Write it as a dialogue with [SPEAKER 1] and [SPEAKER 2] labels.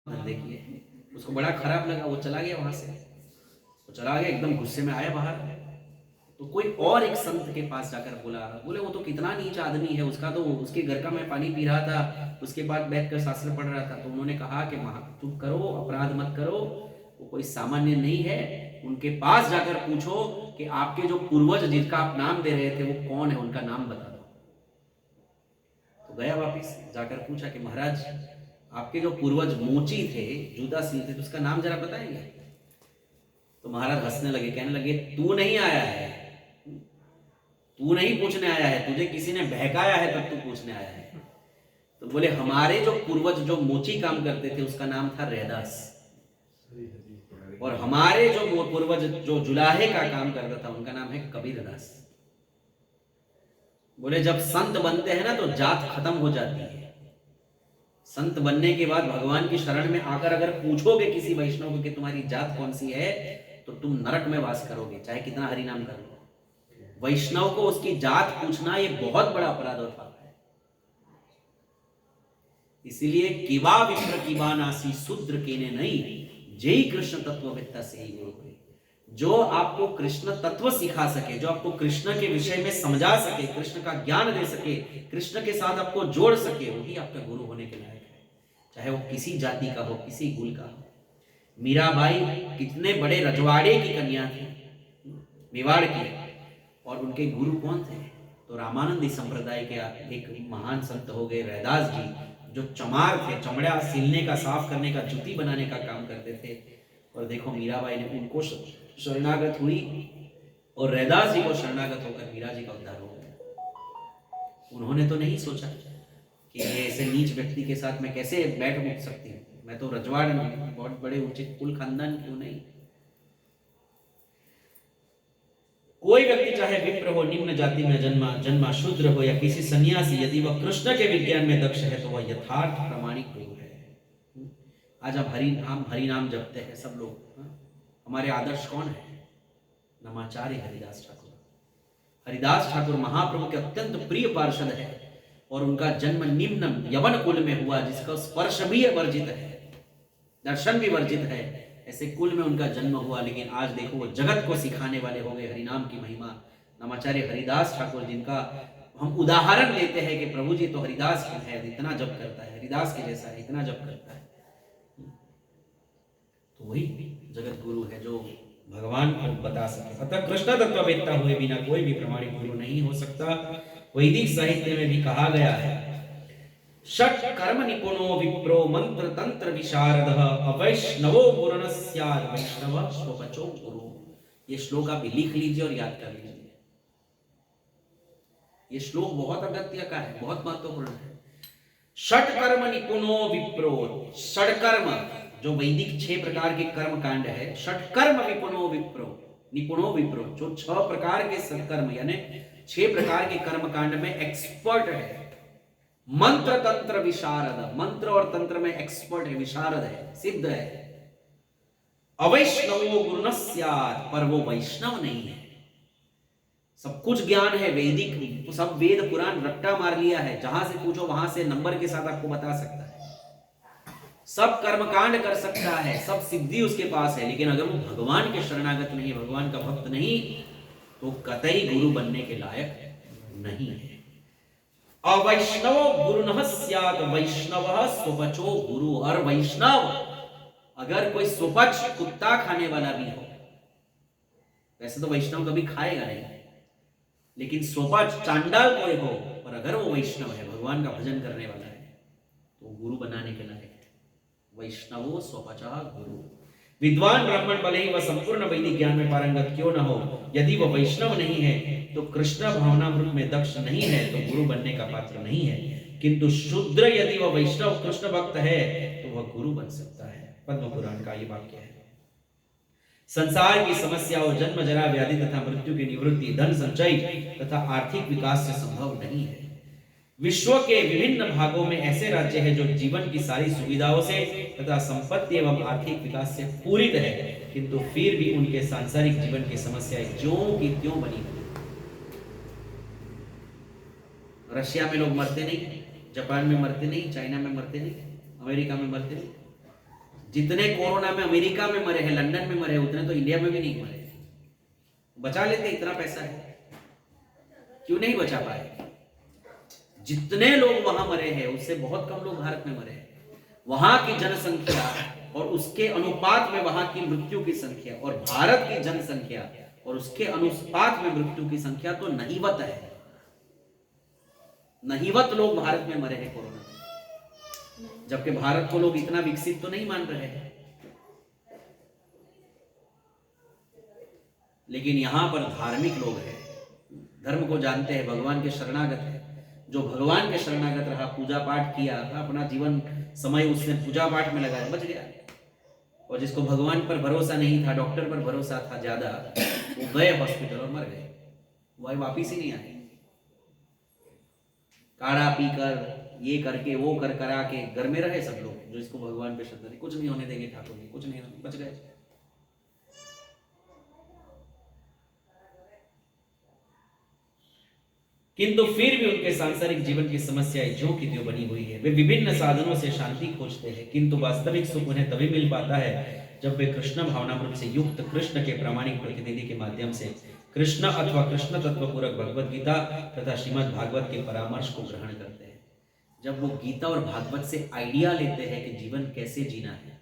[SPEAKER 1] धंधे किए। उसको बड़ा खराब लगा, वो चला गया वहां से। वो चला गया, एकदम गुस्से में आया बाहर। तो कोई और एक संत के पास जाकर बोले वो तो कितना नीच आदमी है, उसका तो उसके घर का मैं पानी पी रहा था, उसके बाद बैठकर शास्त्र पढ़ रहा था। तो उन्होंने कहा कि चुप करो, अपराध मत करो, वो कोई सामान्य नहीं है। उनके पास जाकर पूछो कि आपके जो पूर्वज जिनका आप नाम दे रहे थे वो कौन है, उनका नाम बता दो। तो गया वापिस, जाकर पूछा कि महाराज आपके जो पूर्वज मोची थे, जूदासील थे, तो उसका नाम जरा बताएंगे। तो महाराज हंसने लगे, कहने लगे तू नहीं आया है, तू नहीं पूछने आया है, तुझे किसी ने बहकाया है तब तू पूछने आया है। तो बोले हमारे जो पूर्वज जो मोची काम करते थे उसका नाम था रैदास, और हमारे जो पूर्वज जो जुलाहे का काम करता था उनका नाम है कबीरदास। बोले जब संत बनते हैं ना तो जात खत्म हो जाती है। संत बनने के बाद भगवान की शरण में आकर अगर पूछोगे किसी वैष्णव को कि तुम्हारी जात कौन सी है, तो तुम नरक में वास करोगे, चाहे कितना हरि नाम कर लो। वैष्णव को उसकी जात पूछना ये बहुत बड़ा अपराध और पाप है। इसीलिए किवा विप्र किवा नासी शूद्र केने नहीं, जय कृष्ण तत्ववेत्ता से ही गुरु हुए। जो आपको कृष्ण तत्व सिखा सके, जो आपको कृष्ण के विषय में समझा सके, कृष्ण का ज्ञान दे सके, कृष्ण के साथ आपको जोड़ सके, वही आपका गुरु होने के लायक है, चाहे वो किसी जाति का हो, किसी कुल का हो। मीराबाई कितने बड़े रजवाड़े की कन्या थी, मेवाड़ की, और उनके गुरु कौन थे? तो रामानंदी संप्रदाय के एक महान संत हो गए रैदास जी, जो चमार थे, चमड़ा सिलने का, साफ करने का, जूती बनाने का काम करते थे। और देखो मीराबाई ने उनको शरणागत हुई, और रैदास जी को शरणागत होकर मीरा जी का उद्धार हो गया। उन्होंने तो नहीं सोचा कि ऐसे नीच व्यक्ति के साथ मैं कैसे बैठ उठ सकती हूँ, मैं तो रजवाड़ में बहुत बड़े ऊंचे कुल खानदान क्यों नहीं। कोई व्यक्ति चाहे विप्र हो, निम्न जाति में जन्मा शूद्र हो, या किसी सन्यासी, यदि वह कृष्ण के विज्ञान में दक्ष है तो वह यथार्थ प्रामाणिक गुरु है। आज आप हरि नाम जपते हैं सब लोग, हमारे आदर्श कौन है? नमाचार्य हरिदास ठाकुर। हरिदास ठाकुर महाप्रभु के अत्यंत प्रिय पार्षद है, और उनका जन्म निम्न यवन कुल में हुआ, जिसका स्पर्श भी वर्जित है, दर्शन भी वर्जित है, ऐसे कुल में उनका जन्म हुआ। लेकिन आज देखो वो जगत को सिखाने वाले हो गए हरिनाम की महिमा। नमाचार्य हरिदास ठाकुर, जिनका हम उदाहरण लेते हैं कि प्रभु जी तो हरिदास है, इतना जप करता है, हरिदास के जैसा है, इतना जप करता है, तो वही जगत गुरु है जो भगवान को बता सके। अतः कृष्ण तत्ववेत्ता हुए बिना कोई भी प्रमाणिक गुरु नहीं हो सकता। वैदिक साहित्य में भी कहा गया है, षट कर्म निपुणो विप्रो मंत्र तंत्र विशारदः अवैष्णवो गुरुनस्यात् वैष्णव स्वपचो गुरु। ये श्लोक आप लिख लीजिए और याद कर लीजिए। ये श्लोक बहुत अगत्य का है, बहुत महत्वपूर्ण है। षट कर्म निपुणो विप्रो, षट कर्म जो वैदिक 6 प्रकार के कर्म कांड है, षट कर्म निपुणो विप्रो, जो 6 प्रकार के सत्कर्म यानी 6 प्रकार के कर्म कांड में एक्सपर्ट है। मंत्र तंत्र विशारद, मंत्र और तंत्र में एक्सपर्ट है, विशारद है, सिद्ध है। अवैष्णवो गुरुनस्यात्, पर वो वैष्णव नहीं है। सब कुछ ज्ञान है वैदिक, सब वेद पुराण रट्टा मार लिया है, जहां से पूछो वहां से नंबर के साथ आपको बता सकता है, सब कर्मकांड कर सकता है, सब सिद्धि उसके पास है। लेकिन अगर वो भगवान के शरणागत नहीं, भगवान का भक्त नहीं, तो कतई गुरु बनने के लायक नहीं है। अवैष्णव गुरुनः स्यात् वैष्णवः स्वपचो गुरु। और वैष्णव अगर कोई स्वपच कुत्ता खाने वाला भी हो, वैसे तो वैष्णव कभी खाएगा नहीं, लेकिन स्वपच चांडाल कोई हो, और अगर वो वैष्णव है, भगवान का भजन करने वाला है, तो गुरु बनाने के लायक है। वैष्णवो स्वपचः गुरु। विद्वान ब्राह्मण भले ही वह संपूर्ण वैदिक ज्ञान में पारंगत क्यों न हो, यदि वह वैष्णव नहीं है तो कृष्ण भावनामृत में दक्ष नहीं है तो गुरु बनने का पात्र नहीं है। किंतु शूद्र यदि वह वैष्णव कृष्ण भक्त है तो वह गुरु बन सकता है। पद्म पुराण का ये वाक्य है। संसार की समस्याओं, जन्म जरा व्याधि तथा मृत्यु की निवृत्ति धन संचय तथा आर्थिक विकास से संभव नहीं है। विश्व के विभिन्न भागों में ऐसे राज्य हैं जो जीवन की सारी सुविधाओं से तथा संपत्ति एवं आर्थिक विकास से पूरित है, किंतु फिर भी उनके सांसारिक जीवन की समस्याएं ज्यों की त्यों बनी हुई। रशिया में लोग मरते नहीं, जापान में मरते नहीं, चाइना में मरते नहीं, अमेरिका में मरते नहीं, जितने कोरोना में अमेरिका में मरे हैं, लंदन में मरे हैं, उतने तो इंडिया में भी नहीं मरे। बचा लेते, इतना पैसा है, क्यों नहीं बचा पाए? जितने लोग वहां मरे हैं उससे बहुत कम लोग भारत में मरे हैं। वहां की जनसंख्या और उसके अनुपात में वहां की मृत्यु की संख्या और भारत की जनसंख्या और उसके अनुपात में मृत्यु की संख्या तो नहीवत है। नहीवत लोग भारत में मरे हैं कोरोना में, जबकि भारत को लोग इतना विकसित तो नहीं मान रहे हैं। लेकिन यहां पर धार्मिक लोग हैं, धर्म को जानते हैं, भगवान के शरणागत है। जो भगवान के शरणागत रहा, पूजा पाठ किया, अपना जीवन समय उसने पूजा पाठ में लगाया, बच गया। और जिसको भगवान पर भरोसा नहीं था, डॉक्टर पर भरोसा था ज्यादा, वो गए हॉस्पिटल और मर गए, वह वापिस ही नहीं आए। काढ़ा पीकर, ये करके, वो कर करा के घर में रहे सब लोग, जो इसको भगवान पे श्रद्धा नहीं, कुछ नहीं होने देंगे ठाकुर जी, कुछ नहीं, बच गए। किंतु फिर भी उनके सांसारिक जीवन की समस्याएं ज्यों की त्यों बनी हुई है। वे विभिन्न साधनों से शांति खोजते हैं, किंतु वास्तविक सुख उन्हें तभी मिल पाता है जब वे कृष्ण भावनामृत से युक्त कृष्ण के प्रामाणिक प्रतिनिधि के माध्यम से कृष्ण अथवा कृष्ण तत्व पूरक भगवत गीता तथा श्रीमद् भागवत के परामर्श को ग्रहण करते हैं। जब वो गीता और भागवत से आइडिया लेते हैं कि जीवन कैसे जीना है,